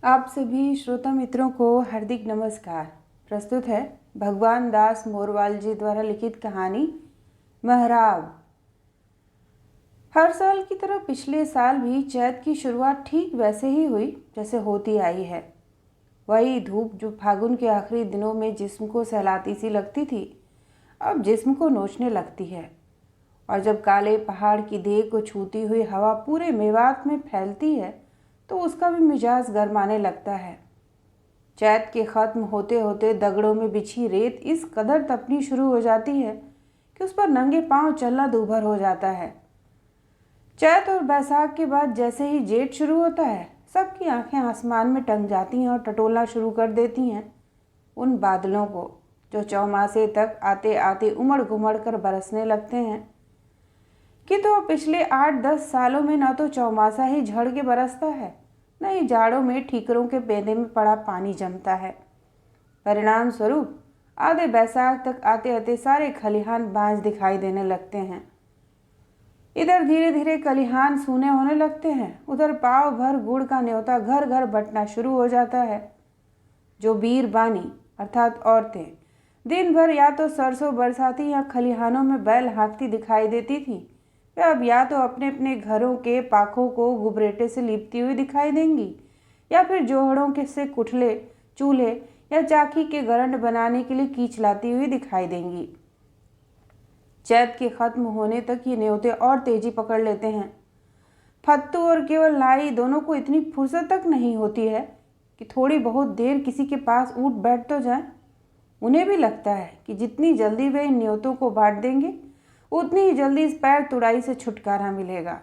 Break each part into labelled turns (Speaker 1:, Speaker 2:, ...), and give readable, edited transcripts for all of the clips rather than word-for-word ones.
Speaker 1: आप सभी श्रोता मित्रों को हार्दिक नमस्कार। प्रस्तुत है भगवान दास मोरवाल जी द्वारा लिखित कहानी महराब। हर साल की तरह पिछले साल भी चैत की शुरुआत ठीक वैसे ही हुई जैसे होती आई है। वही धूप जो फागुन के आखिरी दिनों में जिस्म को सहलाती सी लगती थी, अब जिस्म को नोचने लगती है। और जब काले पहाड़ की देह को छूती हुई हवा पूरे मेवात में फैलती है तो उसका भी मिजाज गरमाने लगता है। चैत के ख़त्म होते होते दगड़ों में बिछी रेत इस कदर तपनी शुरू हो जाती है कि उस पर नंगे पांव चलना दूभर हो जाता है। चैत और बैसाख के बाद जैसे ही जेठ शुरू होता है, सबकी आंखें आसमान में टंग जाती हैं और टटोलना शुरू कर देती हैं उन बादलों को जो चौमासे तक आते आते उमड़ घुमड़ कर बरसने लगते हैं। कि तो पिछले 8-10 सालों में न तो चौमासा ही झड़ के बरसता है, न ही जाड़ों में ठीकरों के बेंदे में पड़ा पानी जमता है। परिणाम स्वरूप आधे बैसाख तक आते आते सारे खलिहान बांझ दिखाई देने लगते हैं। इधर धीरे धीरे खलिहान सूने होने लगते हैं, उधर पाव भर गुड़ का न्योता घर घर बंटना शुरू हो जाता है। जो बीर बानी अर्थात औरतें दिन भर या तो सरसों बरसाती या खलिहानों में बैल हाँकती दिखाई देती थी, वे अब या तो अपने अपने घरों के पाखों को गुबरेटे से लिपती हुई दिखाई देंगी या फिर जोहड़ों के से कुठले, चूल्हे या चाकी के गरंड बनाने के लिए कीच लाती हुई दिखाई देंगी। चैत के खत्म होने तक ये न्योते और तेजी पकड़ लेते हैं। फत्तू और केवल लाई दोनों को इतनी फुर्सत तक नहीं होती है कि थोड़ी बहुत देर किसी के पास उठ बैठ तो जाए। उन्हें भी लगता है कि जितनी जल्दी वे इन न्योतों को बांट देंगे उतनी ही जल्दी इस पैर तुड़ाई से छुटकारा मिलेगा।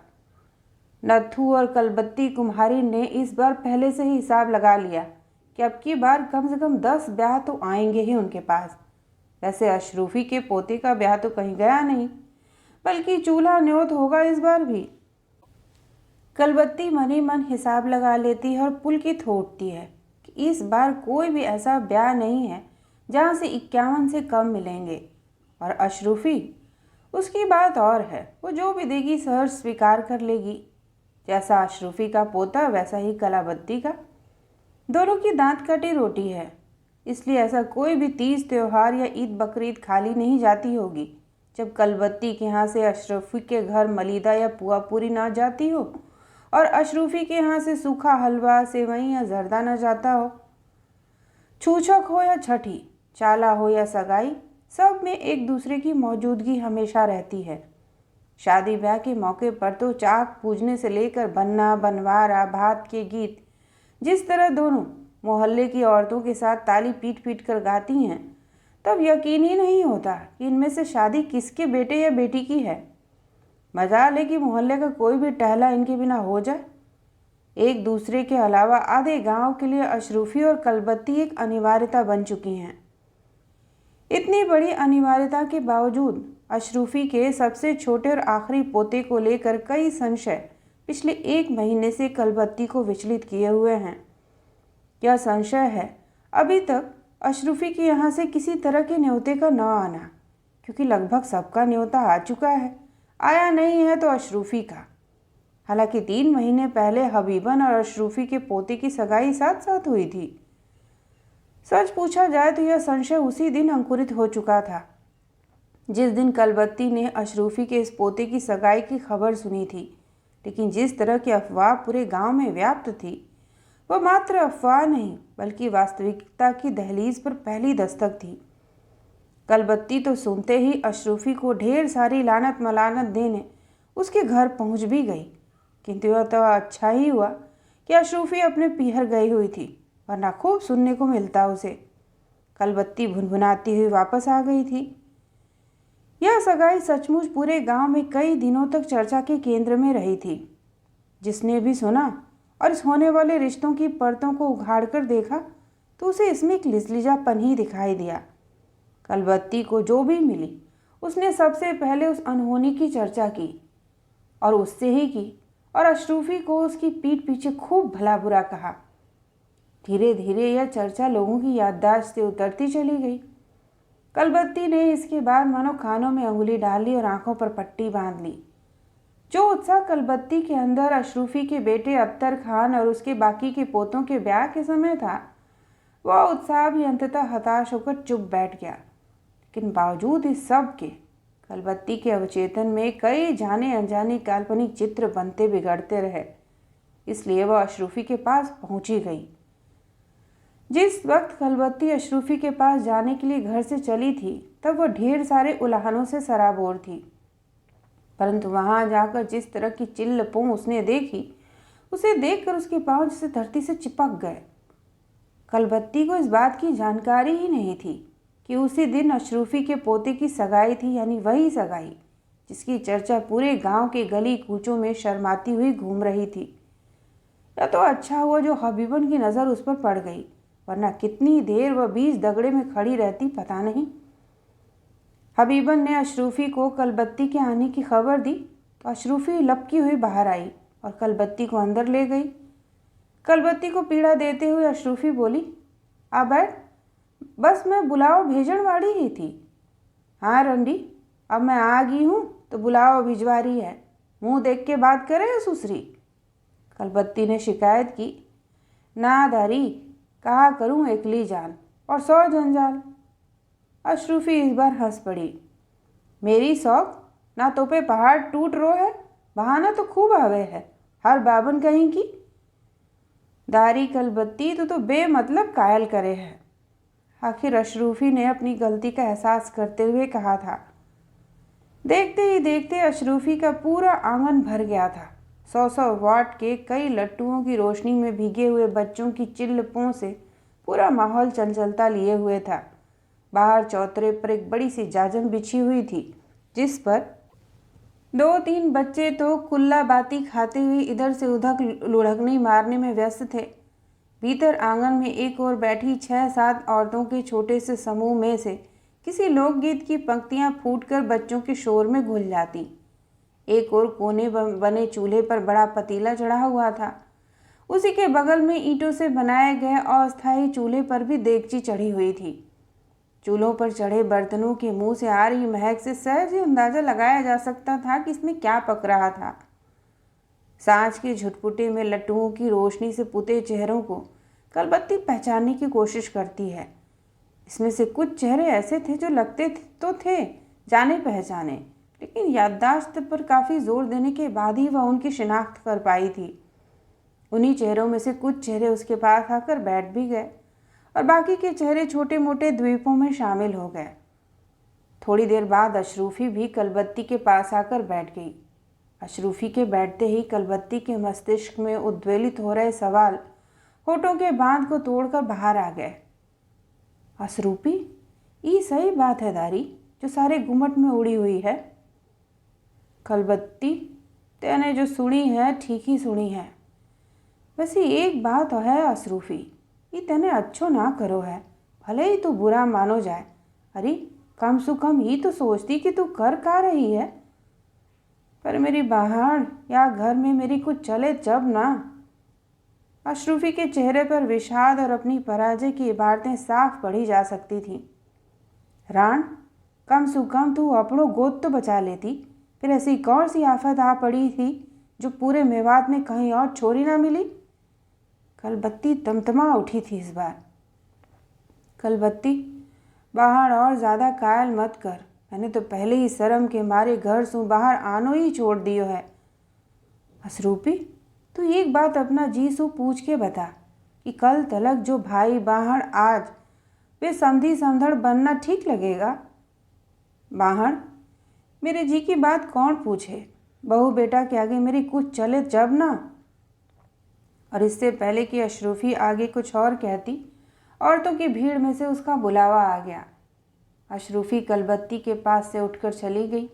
Speaker 1: नत्थू और कलबत्ती कुम्हारी ने इस बार पहले से ही हिसाब लगा लिया कि अब की बार कम से कम 10 ब्याह तो आएंगे ही उनके पास। वैसे अशरूफी के पोते का ब्याह तो कहीं गया नहीं, बल्कि चूल्हा न्योत होगा इस बार भी। कलबत्ती मनी मन हिसाब लगा लेती है और पुलकित हो उठती है कि इस बार कोई भी ऐसा ब्याह नहीं है जहाँ से 51 से कम मिलेंगे। और अशरूफी, उसकी बात और है, वो जो भी देगी सहर्ष स्वीकार कर लेगी। जैसा अशरूफी का पोता वैसा ही कलाबत्ती का। दोनों की दांत काटी रोटी है, इसलिए ऐसा कोई भी तीज त्योहार या ईद बकरीद खाली नहीं जाती होगी जब कलबत्ती के यहाँ से अशरूफी के घर मलीदा या पुआ पूरी ना जाती हो और अशरूफी के यहाँ से सूखा हलवा, सेवई या जर्दा न जाता हो। छूछक हो या छठी, चाला हो या सगाई, सब में एक दूसरे की मौजूदगी हमेशा रहती है। शादी ब्याह के मौके पर तो चाक पूजने से लेकर बन्ना, बनवारा, भात के गीत जिस तरह दोनों मोहल्ले की औरतों के साथ ताली पीट पीट कर गाती हैं, तब यकीन ही नहीं होता कि इनमें से शादी किसके बेटे या बेटी की है। मजाल है कि मोहल्ले का कोई भी टहला इनके बिना हो जाए। एक दूसरे के अलावा आधे गांव के लिए अशरूफी और कलबत्ती एक अनिवार्यता बन चुकी हैं। इतनी बड़ी अनिवार्यता के बावजूद अशरूफी के सबसे छोटे और आखिरी पोते को लेकर कई संशय पिछले 1 महीने से कलबत्ती को विचलित किए हुए हैं। यह संशय है अभी तक अशरूफी के यहाँ से किसी तरह के न्योते का न आना, क्योंकि लगभग सबका न्योता आ चुका है, आया नहीं है तो अशरूफी का। हालांकि 3 महीने पहले हबीबन और अशरूफी के पोते की सगाई साथ साथ हुई थी। सच पूछा जाए तो यह संशय उसी दिन अंकुरित हो चुका था जिस दिन कलबत्ती ने अशरूफी के इस पोते की सगाई की खबर सुनी थी। लेकिन जिस तरह की अफवाह पूरे गांव में व्याप्त थी, वह मात्र अफवाह नहीं बल्कि वास्तविकता की दहलीज पर पहली दस्तक थी। कलबत्ती तो सुनते ही अशरूफी को ढेर सारी लानत मलानत देने उसके घर पहुंच भी गई, किंतु यह तो अच्छा ही हुआ कि अशरूफी अपने पीहर गई हुई थी, वरना खूब सुनने को मिलता उसे। कलबत्ती भुनभुनाती हुई वापस आ गई थी। यह सगाई सचमुच पूरे गांव में कई दिनों तक चर्चा के केंद्र में रही थी। जिसने भी सुना और इस होने वाले रिश्तों की परतों को उघाड़ कर देखा तो उसे इसमें एक लिजलिजापन ही दिखाई दिया। कलबत्ती को जो भी मिली उसने सबसे पहले उस अनहोनी की चर्चा की और उससे ही की, और अशरूफी को उसकी पीठ पीछे खूब भला बुरा कहा। धीरे धीरे यह चर्चा लोगों की याददाश्त से उतरती चली गई। कलबत्ती ने इसके बाद मानो कानों में अंगुली डाल ली और आंखों पर पट्टी बांध ली। जो उत्साह कलबत्ती के अंदर अशरूफी के बेटे अख्तर खान और उसके बाकी के पोतों के ब्याह के समय था, वह उत्साह भी अंततः हताश होकर चुप बैठ गया। लेकिन बावजूद इस सब के कलबत्ती के अवचेतन में कई जाने अनजाने काल्पनिक चित्र बनते बिगड़ते रहे। इसलिए वह अशरूफी के पास पहुंची गई। जिस वक्त कलबत्ती अशरूफी के पास जाने के लिए घर से चली थी, तब वह ढेर सारे उल्हानों से सराबोर थी। परंतु वहां जाकर जिस तरह की चिल्ल पों उसने देखी, उसे देखकर उसके पांव जैसे धरती से चिपक गए। कलबत्ती को इस बात की जानकारी ही नहीं थी कि उसी दिन अशरूफी के पोते की सगाई थी, यानी वही सगाई जिसकी चर्चा पूरे गांव के गली कूचों में शर्माती हुई घूम रही थी। या तो अच्छा हुआ जो हबीबन की नज़र उस पर पड़ गई, वरना कितनी देर वह बीच दगड़े में खड़ी रहती पता नहीं। हबीबन ने अशरूफी को कलबत्ती के आने की खबर दी तो अशरूफी लपकी हुई बाहर आई और कलबत्ती को अंदर ले गई। कलबत्ती को पीड़ा देते हुए अशरूफी बोली, आ बैठ, बस मैं बुलावा भेजण वाली ही थी। हाँ रंडी, अब मैं आ गई हूँ तो बुलावा भिजवा रही है, मुँह देख के बात करे या सुसरी। कलबत्ती ने शिकायत की, ना दारी, कहा करूँ एकली जान और 100 जंजाल। अशरूफी इस बार हंस पड़ी। मेरी शौक ना तो पे पहाड़ टूट रो है, बहाना तो खूब आवे है, हर बाबन कहीं की। दारी कलबत्ती तो बेमतलब कायल करे है। आखिर अशरूफी ने अपनी गलती का एहसास करते हुए कहा था। देखते ही देखते अशरूफी का पूरा आंगन भर गया था। 100 वाट के कई लट्टुओं की रोशनी में भीगे हुए बच्चों की चिल्लपों से पूरा माहौल चंचलता लिए हुए था। बाहर चौतरे पर एक बड़ी सी जाजम बिछी हुई थी, जिस पर 2-3 बच्चे तो कुल्ला बाती खाते हुए इधर से उधर लुढ़कनी मारने में व्यस्त थे। भीतर आंगन में एक और बैठी 6-7 औरतों के छोटे से समूह में से किसी लोकगीत की पंक्तियां फूटकर बच्चों के शोर में घुल जाती। एक और कोने बने चूल्हे पर बड़ा पतीला चढ़ा हुआ था। उसी के बगल में ईंटों से बनाए गए अस्थायी चूल्हे पर भी देगची चढ़ी हुई थी। चूल्हों पर चढ़े बर्तनों के मुंह से आ रही महक से सहज ही अंदाजा लगाया जा सकता था कि इसमें क्या पक रहा था। सांझ के झुटपुटे में लट्टुओं की रोशनी से पुते चेहरों को कलबत्ती पहचानने की कोशिश करती है। इसमें से कुछ चेहरे ऐसे थे जो लगते तो थे जाने पहचाने, लेकिन याददाश्त पर काफ़ी जोर देने के बाद ही वह उनकी शिनाख्त कर पाई थी। उन्हीं चेहरों में से कुछ चेहरे उसके पास आकर बैठ भी गए और बाकी के चेहरे छोटे मोटे द्वीपों में शामिल हो गए। थोड़ी देर बाद अशरूफी भी कलबत्ती के पास आकर बैठ गई। अशरूफी के बैठते ही कलबत्ती के मस्तिष्क में उद्वेलित हो रहे सवाल होठों के बांध को तोड़कर बाहर आ गए। अशरूफी, ये सही बात है दारी जो सारे गुमट में उड़ी हुई है। कलबत्ती, तेने जो सुनी है ठीक ही सुनी है। वैसे एक बात है अशरूफी, ये तेने अच्छो ना करो है, भले ही तू बुरा मानो जाए। अरे कम से कम ही तो सोचती कि तू कर का रही है। पर मेरी बाहर या घर में मेरी कुछ चले जब ना। अशरूफी के चेहरे पर विषाद और अपनी पराजय की इबारतें साफ पढ़ी जा सकती थीं। राण, कम से कम तू अपनों गोद तो बचा लेती, फिर ऐसी कौन सी आफत आ पड़ी थी जो पूरे मेवात में कहीं और छोरी ना मिली। कलबत्ती तमतमा उठी थी इस बार। कलबत्ती, बाहर और ज़्यादा कायल मत कर, मैंने तो पहले ही शर्म के मारे घर से बाहर आनो ही छोड़ दियो है। अशरूफी, तू एक बात अपना जी सो पूछ के बता कि कल तलक जो भाई बाहर आज वे समधी समधड़ बनना ठीक लगेगा। बाहर, मेरे जी की बात कौन पूछे, बहू बेटा के आगे मेरी कुछ चले जब ना। और इससे पहले कि अशरूफी आगे कुछ और कहती, औरतों की भीड़ में से उसका बुलावा आ गया। अशरूफी कलबत्ती के पास से उठकर चली गई।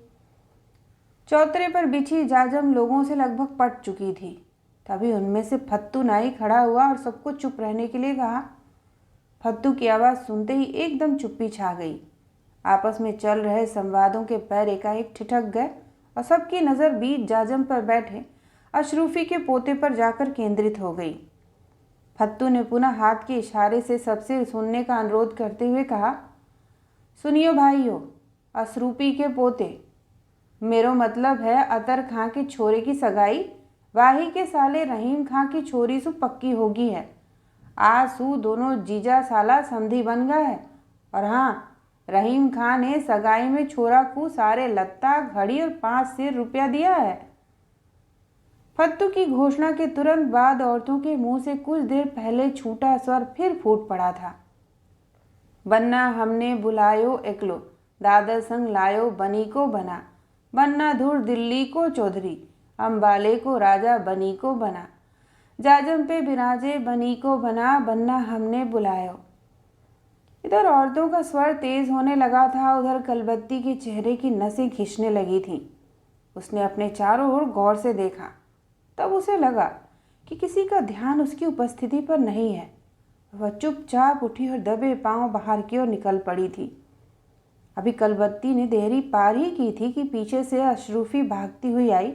Speaker 1: चौतरे पर बिछी जाजम लोगों से लगभग पट चुकी थी। तभी उनमें से फत्तू नाई खड़ा हुआ और सबको चुप रहने के लिए कहा। फत्तू की आवाज़ सुनते ही एकदम चुप्पी छा गई। आपस में चल रहे संवादों के पैर एकाएक ठिठक गए और सबकी नज़र बीच जाजम पर बैठे अशरूफी के पोते पर जाकर केंद्रित हो गई। फत्तू ने पुनः हाथ के इशारे से सबसे सुनने का अनुरोध करते हुए कहा, सुनियो भाइयों, अशरूफी के पोते। मेरो मतलब है अतर खां के छोरे की सगाई वाही के साले रहीम खां की छोरी सु पक्की होगी है। आज सू दोनों जीजा साला समधी बन गए है। और हाँ, रहीम खां ने सगाई में छोरा को सारे लत्ता घड़ी और 5 रुपया दिया है। फत्तू की घोषणा के तुरंत बाद औरतों के मुंह से कुछ देर पहले छूटा स्वर फिर फूट पड़ा था। बन्ना हमने बुलायो एकलो, दादर संग लायो बनी को बना, बन्ना धुर दिल्ली को चौधरी, अम्बाले को राजा बनी को बना, जाजम पे बिराजे बनी को बना, बन्ना हमने बुलायो। इधर औरतों का स्वर तेज होने लगा था, उधर कलबत्ती के चेहरे की नसें खिंचने लगी थीं। उसने अपने चारों ओर गौर से देखा। तब उसे लगा कि किसी का ध्यान उसकी उपस्थिति पर नहीं है। वह चुपचाप उठी और दबे पांव बाहर की ओर निकल पड़ी थी। अभी कलबत्ती ने देहरी पार ही की थी कि पीछे से अशरूफी भागती हुई आई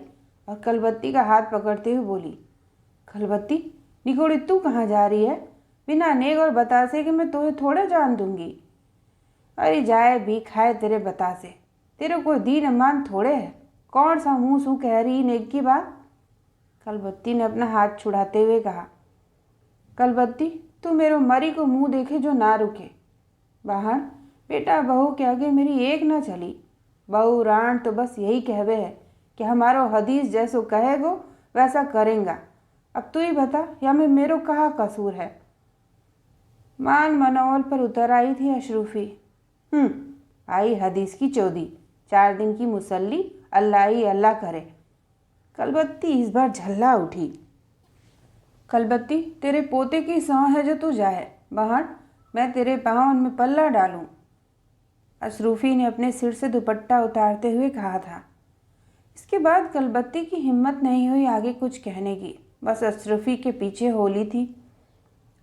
Speaker 1: और कलबत्ती का हाथ पकड़ते हुए बोली, कलबत्ती निगोड़ी, तू कहाँ जा रही है? बिना नेग और बतासे कि मैं तुझे थोड़े जान दूंगी। अरे जाए भी खाए तेरे बतासे, तेरे कोई दीन ईमान थोड़े है। कौन सा मुँह सू कह रही नेग की बात? कलबत्ती ने अपना हाथ छुड़ाते हुए कहा, कलबत्ती तू मेरो मरी को मुंह देखे जो ना रुके। बहन बेटा बहू के आगे मेरी एक ना चली। बहू राण तो बस यही कहवे है कि हमारो हदीस जैसो कहेगो वैसा करेंगा। अब तू ही बता, या में मेरो कहा कसूर है? मान मनोवल पर उतर आई थी अशरूफी। आई हदीस की चौधी, 4 दिन की मुसल्ली, अल्लाह ही अल्लाह करे। कलबत्ती इस बार झल्ला उठी। कलबत्ती तेरे पोते की सौं है जो तू जाए। बहन मैं तेरे पाँव में पल्ला डालूं। अशरूफी ने अपने सिर से दुपट्टा उतारते हुए कहा था। इसके बाद कलबत्ती की हिम्मत नहीं हुई आगे कुछ कहने की, बस अशरूफी के पीछे होली थी।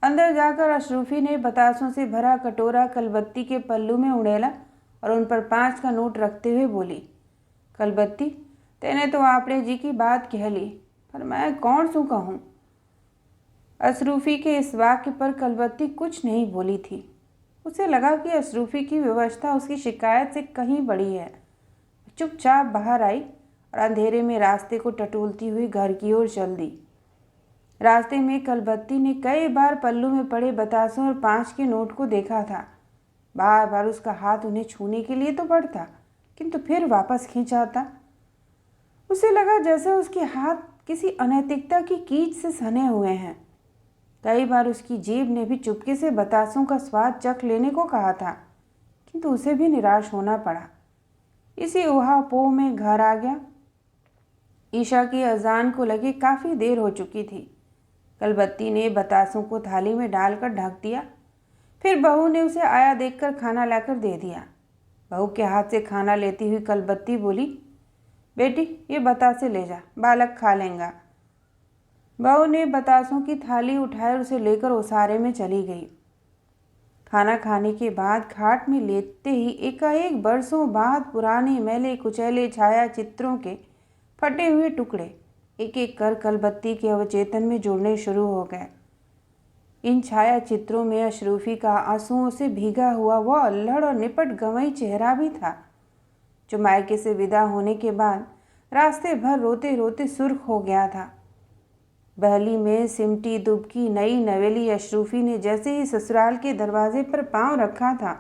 Speaker 1: अंदर जाकर अशरूफी ने बतासों से भरा कटोरा कलबत्ती के पल्लू में उड़ेला और उन पर 5 का नोट रखते हुए बोली, कलबत्ती तेने तो आपड़े जी की बात कह ली, पर मैं कौन सू कहूँ? अशरूफी के इस वाक्य पर कलबत्ती कुछ नहीं बोली थी। उसे लगा कि अशरूफी की व्यवस्था उसकी शिकायत से कहीं बड़ी है। चुपचाप बाहर आई और अंधेरे में रास्ते को टटोलती हुई घर की ओर चल दी। रास्ते में कलबत्ती ने कई बार पल्लू में पड़े बतासों और 5 के नोट को देखा था। बार बार उसका हाथ उन्हें छूने के लिए तो बढ़ता, किंतु फिर वापस खींच आता। उसे लगा जैसे उसके हाथ किसी अनैतिकता की कीच से सने हुए हैं। कई बार उसकी जीभ ने भी चुपके से बतासों का स्वाद चख लेने को कहा था, किंतु उसे भी निराश होना पड़ा। इसी ऊहापोह में घर आ गया। ईशा की अजान को लगे काफ़ी देर हो चुकी थी। कलबत्ती ने बतासों को थाली में डालकर ढक दिया। फिर बहू ने उसे आया देखकर खाना लाकर दे दिया। बहू के हाथ से खाना लेती हुई कलबत्ती बोली, बेटी ये बतासे ले जा, बालक खा लेंगा। बहू ने बतासों की थाली उठाए और उसे लेकर ओसारे में चली गई। खाना खाने के बाद खाट में लेटते ही एकाएक बरसों बाद पुराने मैले कुचैले छाया चित्रों के फटे हुए टुकड़े एक एक कर कलबत्ती के अवचेतन में जुड़ने शुरू हो गए। इन छाया चित्रों में अशरूफी का आंसुओं से भीगा हुआ वह अल्हड़ और निपट गंवई चेहरा भी था, जो मायके से विदा होने के बाद रास्ते भर रोते रोते सुर्ख हो गया था। बहली में सिमटी दुबकी नई नवेली अशरूफी ने जैसे ही ससुराल के दरवाजे पर पांव रखा था,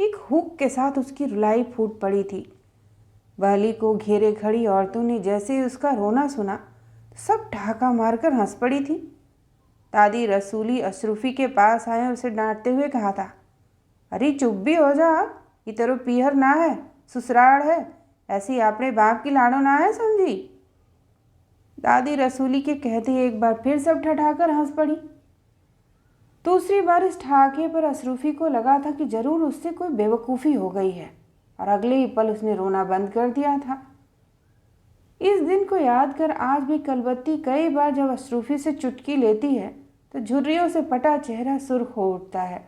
Speaker 1: एक हुक के साथ उसकी रुलाई फूट पड़ी थी। बहली को घेरे खड़ी औरतों ने जैसे ही उसका रोना सुना, सब ठहाका मारकर हंस पड़ी थी। दादी रसूली अशरूफी के पास आए और उसे डांटते हुए कहा था, अरे चुप भी हो जा, ये तेरो पीहर ना है, ससुराल है, ऐसी अपने बाप की लाड़ो ना है समझी। दादी रसूली के कहते ही एक बार फिर सब ठठाकर हंस पड़ी। दूसरी बार इस ठहाके पर अशरूफी को लगा था कि जरूर उससे कोई बेवकूफ़ी हो गई है, और अगले ही पल उसने रोना बंद कर दिया था। इस दिन को याद कर आज भी कलबत्ती कई बार जब अशरूफी से चुटकी लेती है तो झुर्रियों से पटा चेहरा सुर्ख हो उठता है।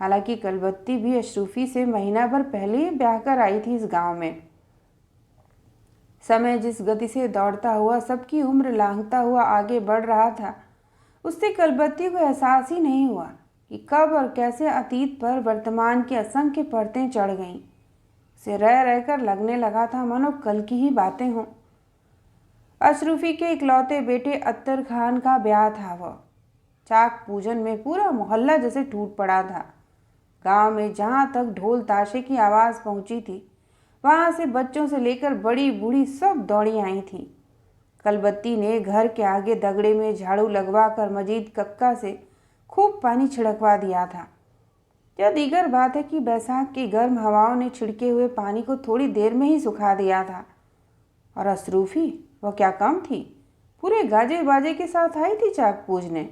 Speaker 1: हालांकि कलबत्ती भी अशरूफी से महीना भर पहले ही ब्याह कर आई थी इस गांव में। समय जिस गति से दौड़ता हुआ सबकी उम्र लांघता हुआ आगे बढ़ रहा था, उससे कलबत्ती को एहसास ही नहीं हुआ कि कब और कैसे अतीत पर वर्तमान की असंख्य परतें चढ़ गईं। से रह रहकर लगने लगा था मानो कल की ही बातें हों। अशरूफी के इकलौते बेटे अत्तर खान का ब्याह था। वह चाक पूजन में पूरा मोहल्ला जैसे टूट पड़ा था। गांव में जहां तक ढोल ताशे की आवाज़ पहुंची थी, वहां से बच्चों से लेकर बड़ी बूढ़ी सब दौड़ी आई थी। कलबत्ती ने घर के आगे दगड़े में झाड़ू लगवा कर मजीद कक्का से खूब पानी छिड़कवा दिया था। यह दीगर बात है कि बैसाख की गर्म हवाओं ने छिड़के हुए पानी को थोड़ी देर में ही सुखा दिया था। और अशरूफी, वह क्या कम थी, पूरे गाजे बाजे के साथ आई थी चाक पूजने।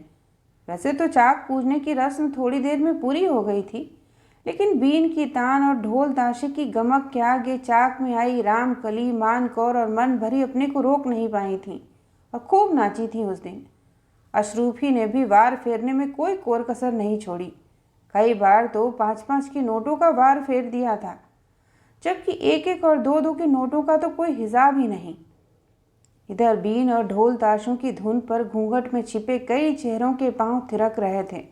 Speaker 1: वैसे तो चाक पूजने की रस्म थोड़ी देर में पूरी हो गई थी, लेकिन बीन की तान और ढोल ताशे की गमक के आगे चाक में आई रामकली, मानकौर और मन भरी अपने को रोक नहीं पाई थी और खूब नाची थी उस दिन। अशरूफी ने भी वार फेरने में कोई कोर कसर नहीं छोड़ी। कई बार तो 5-5 के नोटों का वार फेर दिया था, जबकि 1-1 और 2-2 के नोटों का तो कोई हिसाब ही नहीं। इधर बीन और ढोल ताशों की धुन पर घूंघट में छिपे कई चेहरों के पांव थिरक रहे थे,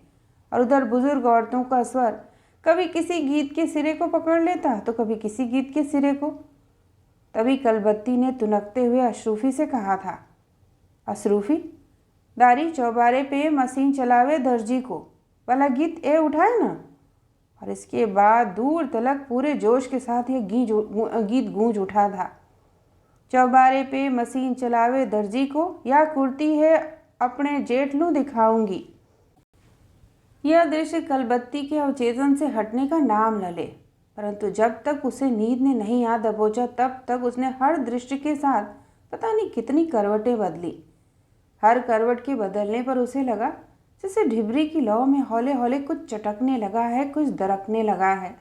Speaker 1: और उधर बुजुर्ग औरतों का स्वर कभी किसी गीत के सिरे को पकड़ लेता तो कभी किसी गीत के सिरे को। तभी कलबत्ती ने तुनकते हुए अशरूफी से कहा था, अशरूफी, दारी चौबारे पे मशीन चलावे दर्जी को, वाला गीत ए उठाए ना। और इसके बाद दूर तलक पूरे जोश के साथ यह गीत गूंज उठा था। चौबारे पे मशीन चलावे दर्जी को, या कुर्ती है अपने जेठ लूं दिखाऊंगी। यह दृश्य कलबत्ती के अवचेतन से हटने का नाम न ले, परंतु जब तक उसे नींद ने नहीं याद दबोचा तब तक उसने हर दृश्य के साथ पता नहीं कितनी करवटें बदली। हर करवट के बदलने पर उसे लगा जैसे ढिबरी की लौ में हौले हौले कुछ चटकने लगा है, कुछ दरकने लगा है।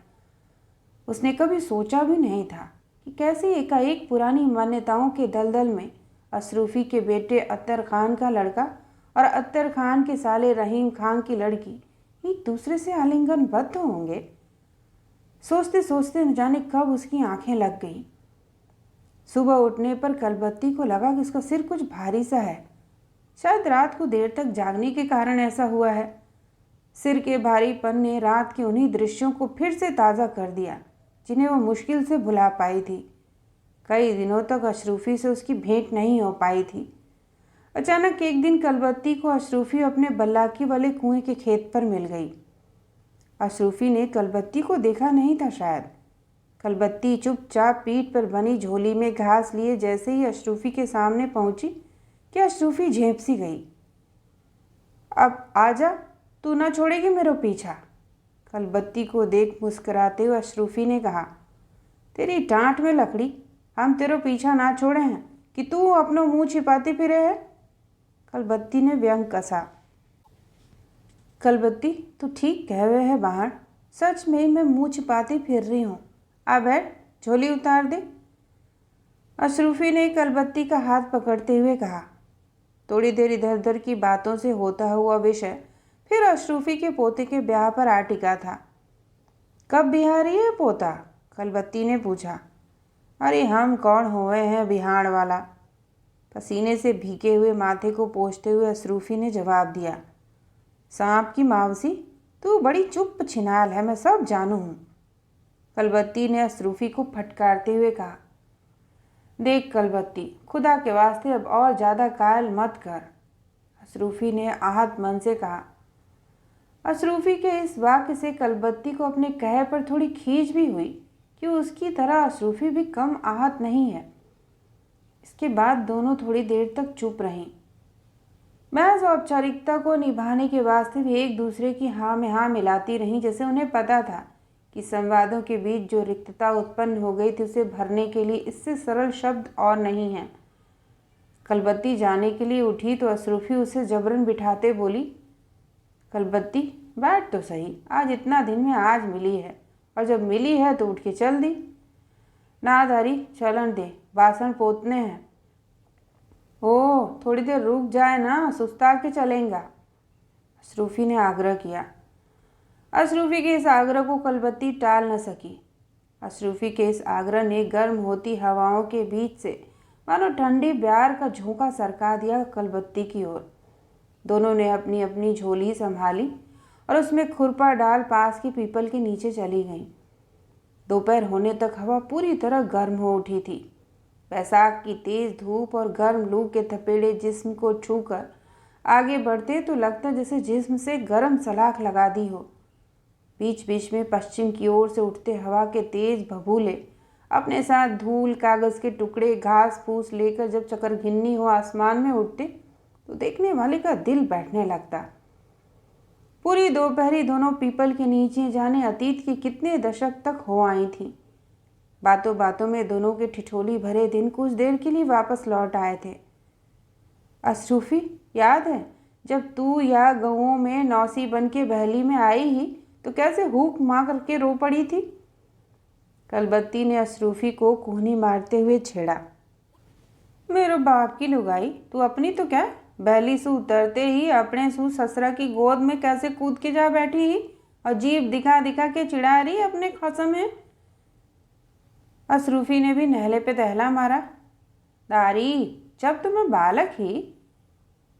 Speaker 1: उसने कभी सोचा भी नहीं था कि कैसे एकाएक पुरानी मान्यताओं के दलदल में अशरूफी के बेटे अत्तर खान का लड़का और अत्तर खान के साले रहीम खान की लड़की एक दूसरे से आलिंगनबद्ध होंगे। सोचते सोचते न जाने कब उसकी आंखें लग गईं। सुबह उठने पर कलबत्ती को लगा कि उसका सिर कुछ भारी सा है। शायद रात को देर तक जागने के कारण ऐसा हुआ है। सिर के भारीपन ने रात के उन्हीं दृश्यों को फिर से ताज़ा कर दिया जिन्हें वह मुश्किल से भुला पाई थी। कई दिनों तक अशरूफी से उसकी भेंट नहीं हो पाई थी। अचानक एक दिन कलबत्ती को अशरूफी अपने बल्लाकी वाले कुएं के खेत पर मिल गई। अशरूफी ने कलबत्ती को देखा नहीं था शायद। कलबत्ती चुपचाप पीठ पर बनी झोली में घास लिए जैसे ही अशरूफी के सामने पहुंची कि अशरूफी झेंप सी गई। अब आजा, तू ना छोड़ेगी मेरा पीछा। कलबत्ती को देख मुस्कुराते हुए अशरूफी ने कहा, तेरी टाँट में लकड़ी, हम तेरा पीछा ना छोड़े हैं कि तू अपना मुंह छिपाती फिरे है। कलबत्ती ने व्यंग कसा। कलबत्ती, तू ठीक कह रहे है बाहर, सच में मैं मुंह छिपाती फिर रही हूँ। आ बैठ, झोली उतार दे। अशरूफी ने कलबत्ती का हाथ पकड़ते हुए कहा। थोड़ी देर इधर उधर की बातों से होता हुआ विषय फिर अशरूफी के पोते के ब्याह पर आ टिका था। कब बिहारी है पोता? कलबत्ती ने पूछा। अरे हम कौन हुए हैं बिहाड़ वाला? पसीने से भीगे हुए माथे को पोंछते हुए अशरूफी ने जवाब दिया। सांप की मावसी, तू बड़ी चुप छिनाल है, मैं सब जानू हूँ। कलबत्ती ने अशरूफी को फटकारते हुए कहा। देख कलबत्ती, खुदा के वास्ते अब और ज़्यादा कायल मत कर। अशरूफी ने आहत मन से कहा। अशरूफी के इस वाक्य से कलबत्ती को अपने कहे पर थोड़ी खींच भी हुई कि उसकी तरह अशरूफी भी कम आहत नहीं है। इसके बाद दोनों थोड़ी देर तक चुप रहीं। महज औपचारिकता को निभाने के वास्ते भी एक दूसरे की हाँ में हाँ मिलाती रहीं, जैसे उन्हें पता था कि संवादों के बीच जो रिक्तता उत्पन्न हो गई थी उसे भरने के लिए इससे सरल शब्द और नहीं है। कलबत्ती जाने के लिए उठी तो अशरूफी उसे जबरन बिठाते बोली, कलबत्ती बैठ तो सही, आज इतना दिन में आज मिली है, और जब मिली है तो उठ के चल दी। ना दारी, चलन दे, बासन पोतने हैं। ओह, थोड़ी देर रुक जाए ना, सुस्ता के चलेंगा। अशरूफी ने आग्रह किया। अशरूफी के इस आग्रह को कलबत्ती टाल न सकी। अशरूफी के इस आग्रह ने गर्म होती हवाओं के बीच से मानो ठंडी प्यार का झोंका सरका दिया कलबत्ती की ओर। दोनों ने अपनी अपनी झोली संभाली और उसमें खुरपा डाल पास की पीपल के नीचे चली गईं। दोपहर होने तक हवा पूरी तरह गर्म हो उठी थी। बैसाख की तेज धूप और गर्म लू के थपेड़े जिस्म को छूकर आगे बढ़ते तो लगता जैसे जिस्म से गर्म सलाख लगा दी हो। बीच बीच में पश्चिम की ओर से उठते हवा के तेज भभूले अपने साथ धूल, कागज के टुकड़े, घास फूस लेकर जब चकरघिन्नी हो आसमान में उठते तो देखने वाले का दिल बैठने लगता। पूरी दोपहरी दोनों पीपल के नीचे जाने अतीत के कितने दशक तक हो आई थी। बातों बातों में दोनों के ठिठोली भरे दिन कुछ देर के लिए वापस लौट आए थे। अशरूफी, याद है जब तू या गाँवों में नौसी बन के बहली में आई ही तो कैसे हुक मार करके रो पड़ी थी? कलबत्ती ने अशरूफी को कूहनी मारते हुए छेड़ा। मेरे बाप की लुगाई, तू अपनी तो क्या, बहली से उतरते ही अपने सू ससुरा की गोद में कैसे कूद के जा बैठी ही और जीभ दिखा दिखा के चिढ़ा रही अपने खसम है। अशरूफी ने भी नहले पे दहला मारा। दारी, जब तुम्हें बालक ही।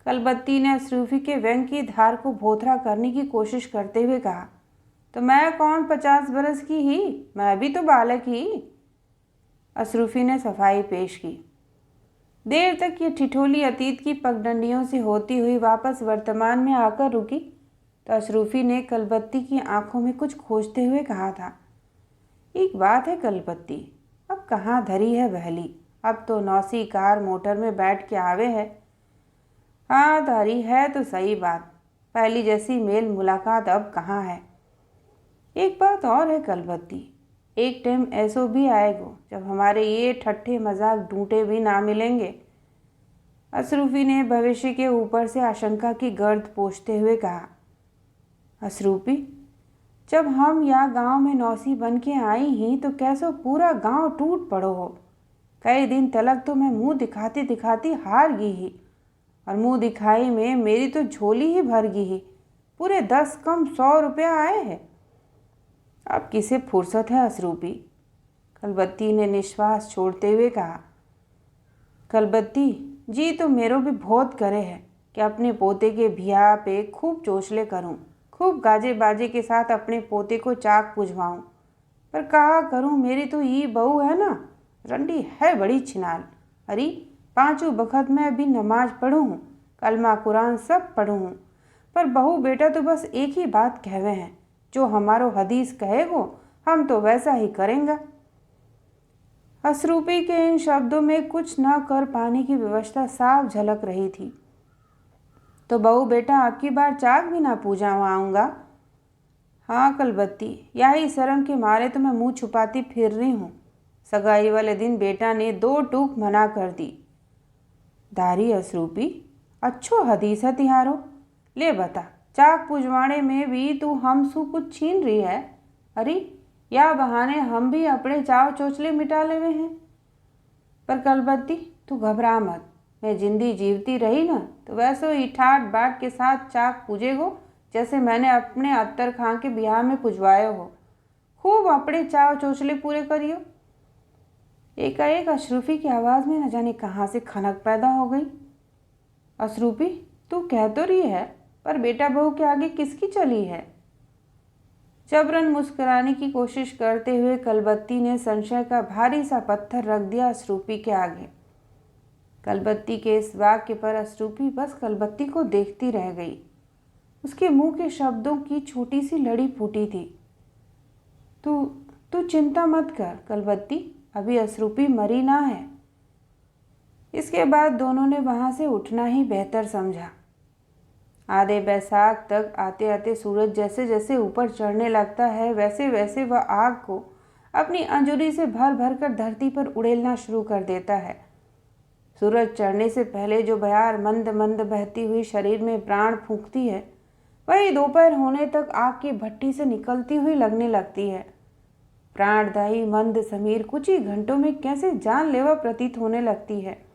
Speaker 1: कलबत्ती ने अशरूफी के व्यंग की धार को भोथरा करने की कोशिश करते हुए कहा, तो मैं कौन 50 बरस की ही, मैं भी तो बालक ही। अशरूफी ने सफाई पेश की। देर तक ये ठिठोली अतीत की पगडंडियों से होती हुई वापस वर्तमान में आकर रुकी तो अशरूफी ने कलबत्ती की आंखों में कुछ खोजते हुए कहा था, एक बात है कलबत्ती, अब कहाँ धरी है बहली, अब तो नौसी कार मोटर में बैठ के आवे है। हाँ धरी है तो सही बात, पहली जैसी मेल मुलाकात अब कहाँ है। एक बात और है कलबत्ती, एक टाइम ऐसो भी आएगो जब हमारे ये ठट्ठे मजाक ढूंढे भी ना मिलेंगे। अशरूफी ने भविष्य के ऊपर से आशंका की गर्द पोंछते हुए कहा। अशरूफी, जब हम यहाँ गांव में नौसी बन के आई ही तो कैसो पूरा गांव टूट पड़ो हो। कई दिन तलक तो मैं मुंह दिखाती दिखाती हार गई ही और मुंह दिखाई में मेरी तो झोली ही भर गई ही, पूरे 10 कम 100 रुपया आए हैं। अब किसे फुर्सत है अशरूफी, कलबत्ती ने निश्वास छोड़ते हुए कहा। कलबत्ती जी तो मेरो भी बहुत करे है कि अपने पोते के बियाह पे खूब चोचले करूं, खूब गाजे बाजे के साथ अपने पोते को चाक पुजवाऊं, पर कहा करूं मेरी तो ये बहू है ना, रंडी है बड़ी छिनाल। अरे 5 वक्त में अभी नमाज पढ़ूँ हूँ, कलमा कुरान सब पढ़ूँ हूँ, पर बहू बेटा तो बस एक ही बात कहवे हैं, जो हमारो हदीस कहेगो हम तो वैसा ही करेंगे। अशरूफी के इन शब्दों में कुछ न कर पाने की व्यवस्था साफ झलक रही थी। तो बहू बेटा आपकी बार चाक भी ना पूजा आऊँगा। हाँ कलबत्ती, यही शर्म के मारे तो मैं मुंह छुपाती फिर रही हूँ। सगाई वाले दिन बेटा ने 2 टूक मना कर दी। दारी अशरूफी, अच्छो हदीस है तिहारो, ले बता चाक पुजवाने में भी तू हमसू कुछ छीन रही है। अरे या बहाने हम भी अपने चाव चोचले मिटा लेवे हैं। पर कलबत्ती तू घबरा मत, मैं जिंदी जीवती रही ना तो वैसे ही ठाट बाट के साथ चाक पूजेगो जैसे मैंने अपने अत्तर खां के ब्याह में पुजवायो हो। खूब अपने चाव चोचले पूरे करियो। एकाएक अशरूफी की आवाज़ में न जाने कहाँ से खनक पैदा हो गई। अशरूफी, तू कह तो रही है, पर बेटा बहू के आगे किसकी चली है? जबरन मुस्कुराने की कोशिश करते हुए कलबत्ती ने संशय का भारी सा पत्थर रख दिया अशरूफी के आगे। कलबत्ती के इस वाक्य पर अशरूफी बस कलबत्ती को देखती रह गई। उसके मुंह के शब्दों की छोटी सी लड़ी फूटी थी। तू तू चिंता मत कर कलबत्ती, अभी अशरूफी मरी ना है। इसके बाद दोनों ने वहां से उठना ही बेहतर समझा। आधे बैसाख तक आते आते सूरज जैसे जैसे ऊपर चढ़ने लगता है वैसे वैसे वह आग को अपनी अंजुरी से भर भर कर धरती पर उड़ेलना शुरू कर देता है। सूरज चढ़ने से पहले जो बयार मंद मंद बहती हुई शरीर में प्राण फूंकती है वही दोपहर होने तक आग की भट्टी से निकलती हुई लगने लगती है। प्राणदायी मंद समीर कुछ ही घंटों में कैसे जानलेवा प्रतीत होने लगती है।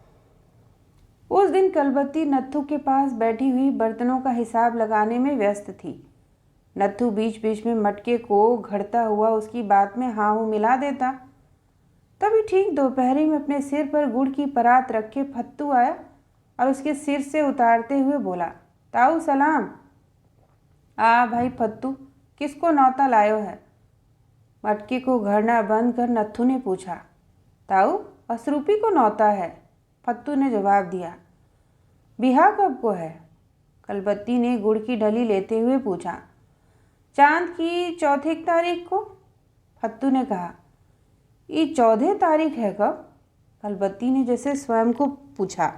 Speaker 1: उस दिन कलबत्ती नत्थू के पास बैठी हुई बर्तनों का हिसाब लगाने में व्यस्त थी। नत्थू बीच बीच में मटके को घड़ता हुआ उसकी बात में हाँ हूँ मिला देता। तभी ठीक दोपहरी में अपने सिर पर गुड़ की परात रखे फत्तू आया और उसके सिर से उतारते हुए बोला, ताऊ सलाम। आ भाई फत्तू, किसको नौता लायो है? मटके को घड़ना बंद कर नत्थू ने पूछा। ताऊ, असरूपी को नौता है, फत्तू ने जवाब दिया। बिहा कब को है? कलबत्ती ने गुड़ की डली लेते हुए पूछा। चांद की 4 तारीख को, फत्तू ने कहा। ये 14 तारीख है कब? कलबत्ती ने जैसे स्वयं को पूछा।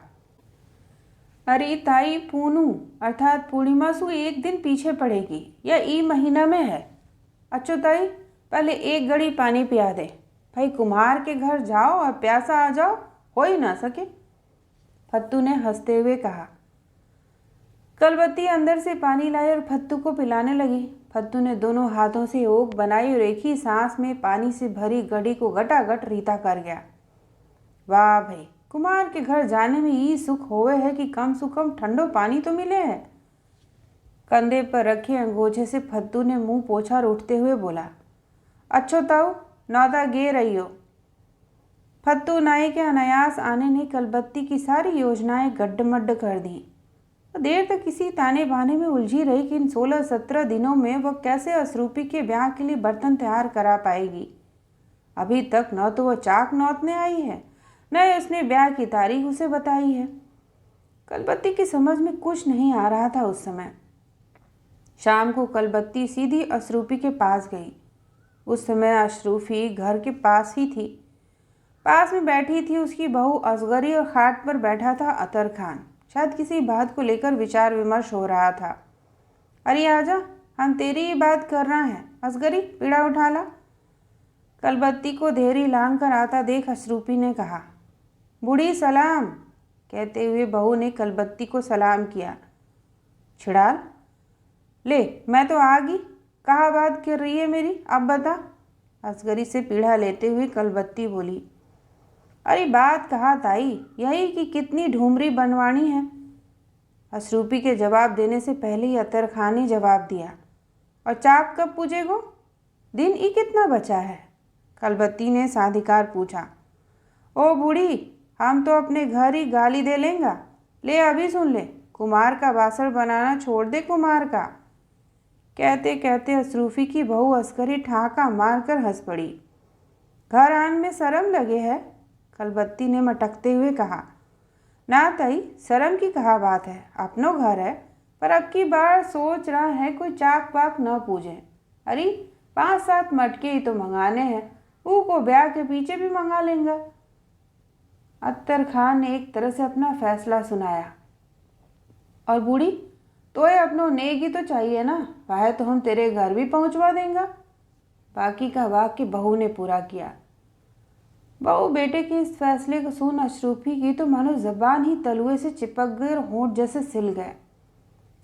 Speaker 1: अरे ताई, पूनू अर्थात पूर्णिमा सु 1 दिन पीछे पड़ेगी या ई महीना में है। अच्छो ताई, पहले 1 घड़ी पानी पिया दे। भाई कुम्हार के घर जाओ और प्यासा आ जाओ, हो ही ना सके, फत्तू ने हंसते हुए कहा। कलबत्ती अंदर से पानी लाई और फत्तू को पिलाने लगी। फत्तू ने दोनों हाथों से ओक बनाई और एक ही सांस में पानी से भरी घड़ी को गटागट रीता कर गया। वाह भाई, कुमार के घर जाने में ये सुख होवे है कि कम से कम ठंडो पानी तो मिले है। कंधे पर रखे अंगोछे से फत्तू ने मुंह पोछा और उठते हुए बोला। अच्छो ताऊ, नौता गे रही हो। फत्तू नाई के अनायास आने ने कलबत्ती की सारी योजनाएं गड्ढमड्ढ कर दी। देर तक किसी ताने बाने में उलझी रही कि इन 16-17 दिनों में वह कैसे असरूपी के ब्याह के लिए बर्तन तैयार करा पाएगी। अभी तक न तो वह चाक नौतने आई है, न उसने ब्याह की तारीख उसे बताई है। कलबत्ती की समझ में कुछ नहीं आ रहा था उस समय। शाम को कलबत्ती सीधी असरूपी के पास गई। उस समय अशरूफी घर के पास ही थी। पास में बैठी थी उसकी बहू असगरी और खाट पर बैठा था अतर खान। शायद किसी बात को लेकर विचार विमर्श हो रहा था। अरे आजा, हम तेरी ही बात कर रहे हैं। असगरी, पीड़ा उठा ला। कलबत्ती को धेरी लांग कर आता देख अशरूफी ने कहा। बूढ़ी सलाम, कहते हुए बहू ने कलबत्ती को सलाम किया। छिड़ाल, ले मैं तो आ गई, कहाँ बात कर रही है मेरी, अब बता, असगरी से पीड़ा लेते हुए कलबत्ती बोली। अरे बात कहा ताई, यही कि कितनी ढूमरी बनवानी है। अशरूपी के जवाब देने से पहले ही अतर खान ने जवाब दिया। और चाक कब पूजेगो? दिन ही कितना बचा है? कलबत्ती ने साधिकार पूछा। ओ बूढ़ी, हम तो अपने घर ही गाली दे लेंगा। ले अभी सुन ले, कुमार का बासड़ बनाना छोड़ दे कुमार का। कहते कहते अशरूफी की बहू अस्करी ठाका मारकर हंस पड़ी। घर आन में शर्म लगे है, कलबत्ती ने मटकते हुए कहा। ना ताई, शर्म की कहा बात है, अपनो घर है, पर अब की बार सोच रहा है कोई चाक पाक न पूजे। अरे 5-7 मटके ही तो मंगाने हैं, ऊ को ब्याह के पीछे भी मंगा लेंगे। अत्तर खान ने एक तरह से अपना फैसला सुनाया। और बूढ़ी, तो ये अपनों नेगी तो चाहिए ना, वह तो हम तेरे घर भी पहुंचवा देंगे। बाकी का वाक्य बहू ने पूरा किया। बहू बेटे के इस फैसले को सुन अशरूफी की तो मानो जबान ही तलुए से चिपक गई और होंठ जैसे सिल गए।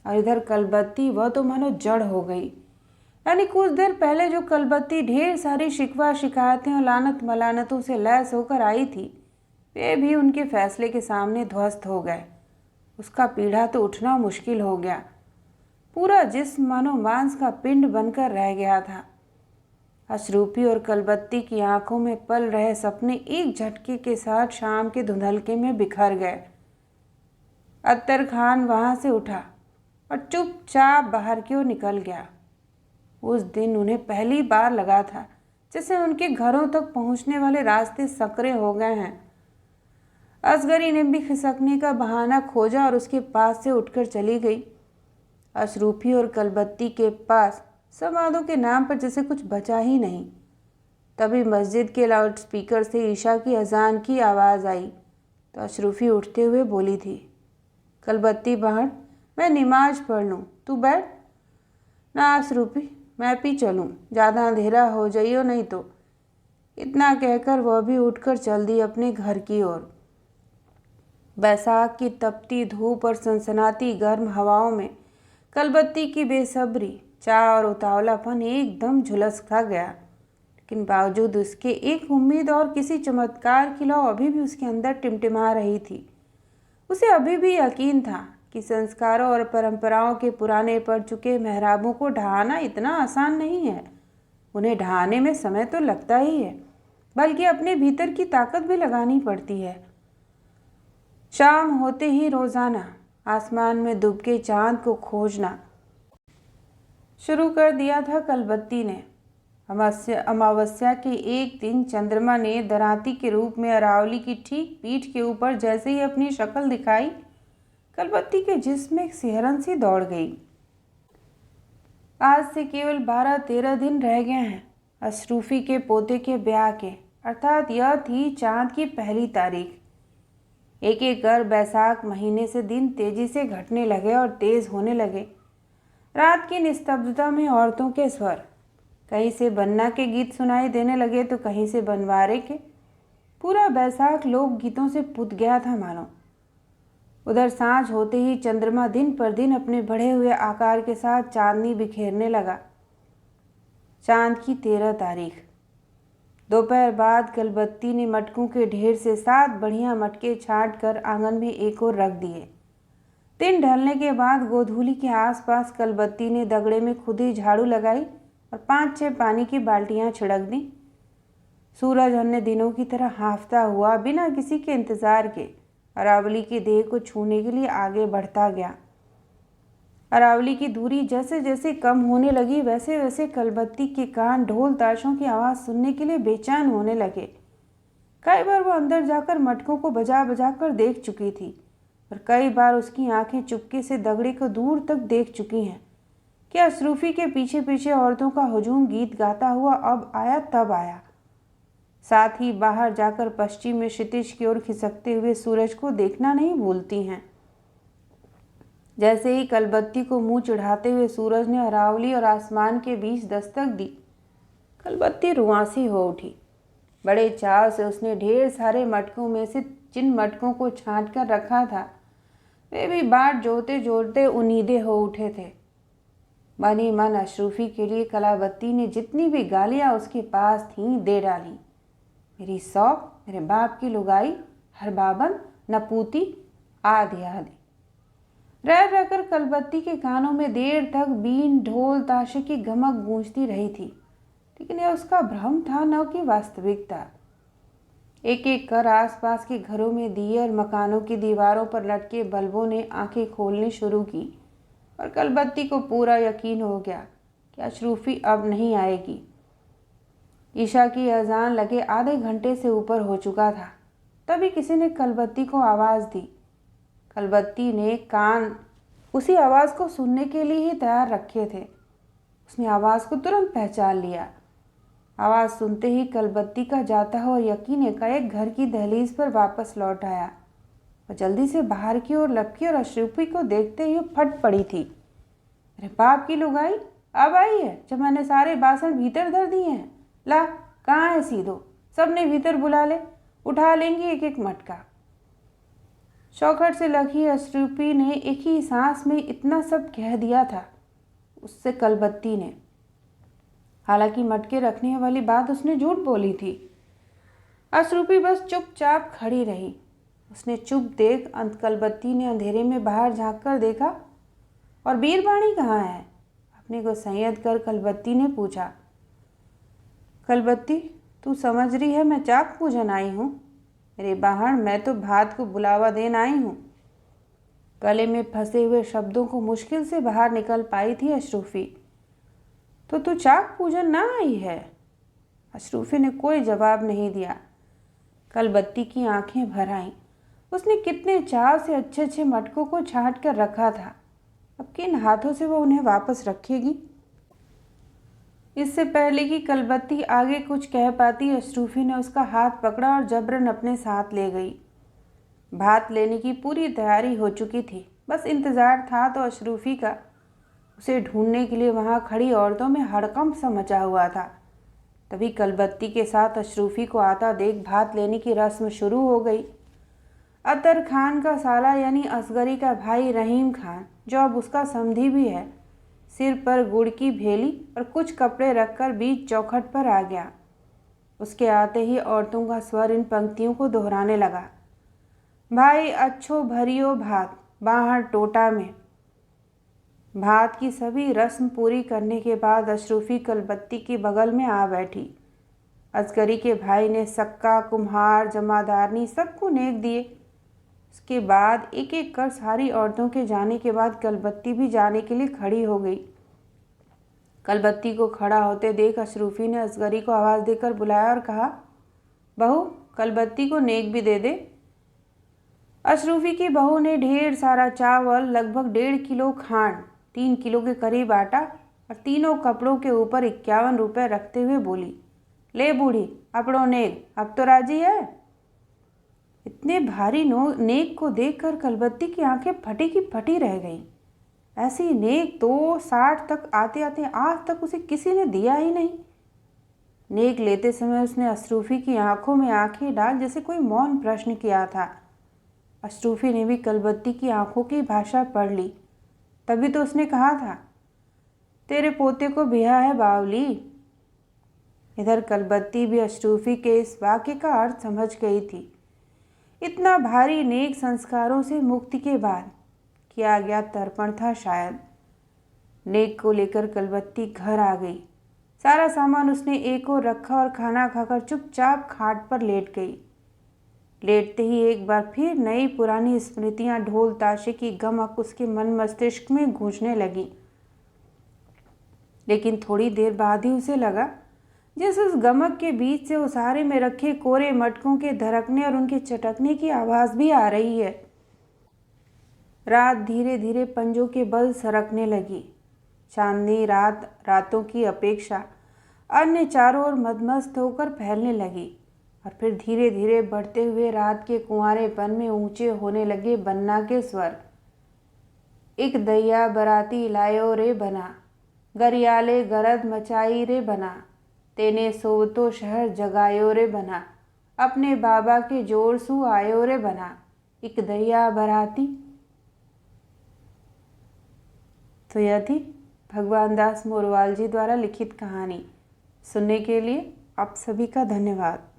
Speaker 1: और इधर कलबत्ती, वह तो मानो जड़ हो गई। यानी कुछ देर पहले जो कलबत्ती ढेर सारी शिकवा शिकायतें और लानत मलानतों से लैस होकर आई थी, वे भी उनके फैसले के सामने ध्वस्त हो गए। उसका पीढ़ा तो उठना मुश्किल हो गया। पूरा जिस्म मानो मांस का पिंड बनकर रह गया था। अशरूफी और कलबत्ती की आंखों में पल रहे सपने एक झटके के साथ शाम के धुंधलके में बिखर गए। अत्तर खान वहां से उठा और चुपचाप बाहर की ओर निकल गया। उस दिन उन्हें पहली बार लगा था जैसे उनके घरों तक पहुंचने वाले रास्ते सकरे हो गए हैं। असगरी ने भी खिसकने का बहाना खोजा और उसके पास से उठकर चली गई। अशरूफी और कलबत्ती के पास संवादों के नाम पर जैसे कुछ बचा ही नहीं। तभी मस्जिद के लाउड स्पीकर से ईशा की अजान की आवाज़ आई तो अशरूफी उठते हुए बोली थी। कलबत्ती बहन, मैं नमाज पढ़ लूँ, तू बैठ। ना अशरूफी, मैं भी चलूँ, ज़्यादा अंधेरा हो जाइयो नहीं तो। इतना कहकर वह भी उठकर चल दी अपने घर की ओर। बैसाख की तपती धूप और सनसनाती गर्म हवाओं में कलबत्ती की बेसब्री, चाह और उतावलापन एकदम झुलस सा गया। लेकिन बावजूद उसके एक उम्मीद और किसी चमत्कार की लौ अभी भी उसके अंदर टिमटिमा रही थी। उसे अभी भी यकीन था कि संस्कारों और परंपराओं के पुराने पड़ चुके मेहराबों को ढहाना इतना आसान नहीं है। उन्हें ढहाने में समय तो लगता ही है, बल्कि अपने भीतर की ताकत भी लगानी पड़ती है। शाम होते ही रोजाना आसमान में दुबके चांद को खोजना शुरू कर दिया था कलबत्ती ने। अमावस्या के एक दिन चंद्रमा ने दरांती के रूप में अरावली की ठीक पीठ के ऊपर जैसे ही अपनी शक्ल दिखाई, कलबत्ती के जिस्म में एक सिहरन सी दौड़ गई। आज से केवल 12-13 दिन रह गए हैं अशरूफी के पोते के ब्याह के, अर्थात यह थी चांद की पहली तारीख। एक एक कर बैसाख महीने से दिन तेजी से घटने लगे और तेज होने लगे। रात की निस्तब्धता में औरतों के स्वर, कहीं से बन्ना के गीत सुनाई देने लगे तो कहीं से बनवारे के। पूरा बैसाख लोक गीतों से पुत गया था मानो। उधर सांझ होते ही चंद्रमा दिन पर दिन अपने बढ़े हुए आकार के साथ चांदनी बिखेरने लगा। चांद की 13 तारीख दोपहर बाद कलबत्ती ने मटकों के ढेर से 7 बढ़िया मटके छांट कर आंगन में एक ओर रख दिए। दिन ढलने के बाद गोधूली के आसपास कलबत्ती ने दगड़े में खुद ही झाड़ू लगाई और 5-6 पानी की बाल्टियां छिड़क दी। सूरज अन्य दिनों की तरह हांफता हुआ बिना किसी के इंतजार के अरावली की देह को छूने के लिए आगे बढ़ता गया। अरावली की दूरी जैसे जैसे कम होने लगी वैसे वैसे कलबत्ती के कान ढोल ताशों की आवाज़ सुनने के लिए बेचैन होने लगे। कई बार वो अंदर जाकर मटकों को बजा बजा कर देख चुकी थी और कई बार उसकी आंखें चुपके से दगड़े को दूर तक देख चुकी हैं कि अशरूफी के पीछे पीछे औरतों का हुजूम गीत गाता हुआ अब आया तब आया। साथ ही बाहर जाकर पश्चिम में क्षितिज की ओर खिसकते हुए सूरज को देखना नहीं भूलती हैं। जैसे ही कलबत्ती को मुंह चढ़ाते हुए सूरज ने अरावली और आसमान के बीच दस्तक दी, कलबत्ती रुआंसी हो उठी। बड़े चाव से उसने ढेर सारे मटकों में से जिन मटकों को छांट कर रखा था वे भी बाट जोड़ते जोड़ते उन्नीदे हो उठे थे। मनी मन अशरूफी के लिए कलाबत्ती ने जितनी भी गालियाँ उसके पास थीं दे डाली। मेरी सौख, मेरे बाप की लुगाई, हरबाबन, नपूती, आदि आदि। रह रहकर कलबत्ती के कानों में देर तक बीन ढोल ताशे की गमक गूंजती रही थी, लेकिन यह उसका भ्रम था न कि वास्तविकता। एक एक कर आसपास के घरों में दिए और मकानों की दीवारों पर लटके बल्बों ने आंखें खोलनी शुरू की और कलबत्ती को पूरा यकीन हो गया कि अशरूफी अब नहीं आएगी। ईशा की अजान लगे आधे घंटे से ऊपर हो चुका था। तभी किसी ने कलबत्ती को आवाज़ दी। कलबत्ती ने कान उसी आवाज़ को सुनने के लिए ही तैयार रखे थे। उसने आवाज़ को तुरंत पहचान लिया। आवाज़ सुनते ही कलबत्ती का जाता हुआ यकीन एकाएक घर की दहलीज पर वापस लौट आया और जल्दी से बाहर की ओर लपकी और अशरूफी को देखते ही फट पड़ी थी। अरे बाप की लुगाई अब आई है जब मैंने सारे बासन भीतर धर दिए हैं। ला, कहाँ है सीधो? सबने भीतर बुला ले, उठा लेंगे एक एक मटका। चौखट से लगी अशरूफी ने एक ही सांस में इतना सब कह दिया था उससे कलबत्ती ने। हालांकि मटके रखने वाली बात उसने झूठ बोली थी। अशरूफी बस चुपचाप खड़ी रही। उसने चुप देख कलबत्ती ने अंधेरे में बाहर झांक कर देखा। और बीरबाणी कहाँ है? अपने को संयत कर कलबत्ती ने पूछा। कलबत्ती, तू समझ रही है मैं चाक पूजन आई हूँ? मेरे बाहर मैं तो भात को बुलावा देन आई हूँ। गले में फंसे हुए शब्दों को मुश्किल से बाहर निकल पाई थी अशरूफी। तो तू चाक पूजन ना आई है? अशरूफी ने कोई जवाब नहीं दिया। कलबत्ती की आंखें भर आईं। उसने कितने चाव से अच्छे अच्छे मटकों को छांट कर रखा था। अब किन हाथों से वो उन्हें वापस रखेगी? इससे पहले कि कलबत्ती आगे कुछ कह पाती, अशरूफी ने उसका हाथ पकड़ा और जबरन अपने साथ ले गई। भात लेने की पूरी तैयारी हो चुकी थी, बस इंतज़ार था तो अशरूफी का। उसे ढूंढने के लिए वहां खड़ी औरतों में हड़कंप सा मचा हुआ था। तभी कलबत्ती के साथ अशरूफी को आता देख भात लेने की रस्म शुरू हो गई। अतर खान का साला यानी असगरी का भाई रहीम खान, जो अब उसका समधी भी है, सिर पर गुड़ की भेली और कुछ कपड़े रखकर बीच चौखट पर आ गया। उसके आते ही औरतों का स्वर इन पंक्तियों को दोहराने लगा। भाई अच्छो भरियो भात बाहर टोटा में। भात की सभी रस्म पूरी करने के बाद अशरूफी कलबत्ती के बगल में आ बैठी। असगरी के भाई ने सक्का, कुम्हार, जमादारनी सबको नेक दिए। उसके बाद एक एक कर सारी औरतों के जाने के बाद कलबत्ती भी जाने के लिए खड़ी हो गई। कलबत्ती को खड़ा होते देख अशरूफी ने असगरी को आवाज़ देकर बुलाया और कहा, बहू कलबत्ती को नेक भी दे दे। अशरूफी की बहू ने ढेर सारा चावल, लगभग 1.5 किलो खांड, 3 किलो के करीब आटा और तीनों कपड़ों के ऊपर 51 रुपये रखते हुए बोली, ले बूढ़ी अपड़ो नेक, अब तो राजी है। इतने भारी नेक को देखकर कलबत्ती की आंखें फटी की फटी रह गईं। ऐसी नेक तो 60 तक आते आते आज तक उसे किसी ने दिया ही नहीं। नेक लेते समय उसने अशरूफी की आंखों में आंखें डाल जैसे कोई मौन प्रश्न किया था। अशरूफी ने भी कलबत्ती की आंखों की भाषा पढ़ ली। तभी तो उसने कहा था, तेरे पोते को ब्याह है बावली। इधर कलबत्ती भी अशरूफी के इस वाक्य का अर्थ समझ गई थी। इतना भारी नेक संस्कारों से मुक्ति के बाद किया गया तर्पण था शायद। नेक को लेकर कलबत्ती घर आ गई। सारा सामान उसने एक ओर रखा और खाना खाकर चुपचाप खाट पर लेट गई। लेटते ही एक बार फिर नई पुरानी स्मृतियां ढोल ताशे की गमक उसके मन मस्तिष्क में गूंजने लगी। लेकिन थोड़ी देर बाद ही उसे लगा जैसे उस गमक के बीच से उसारे में रखे कोरे मटकों के धड़कने और उनके चटकने की आवाज़ भी आ रही है। रात धीरे धीरे पंजों के बल सरकने लगी। चांदनी रातों की अपेक्षा अन्य चारों ओर मदमस्त होकर फैलने लगी और फिर धीरे धीरे बढ़ते हुए रात के कुंवारेपन में ऊंचे होने लगे बन्ना के स्वर। एक दैया बराती लायो रे बना, गरियाले गरद मचाई रे बना, तेने सोवतो शहर जगायो रे बना, अपने बाबा के जोर सु आयो रे बना, एक दैया बराती। तो यह थी भगवान दास मोरवाल जी द्वारा लिखित कहानी। सुनने के लिए आप सभी का धन्यवाद।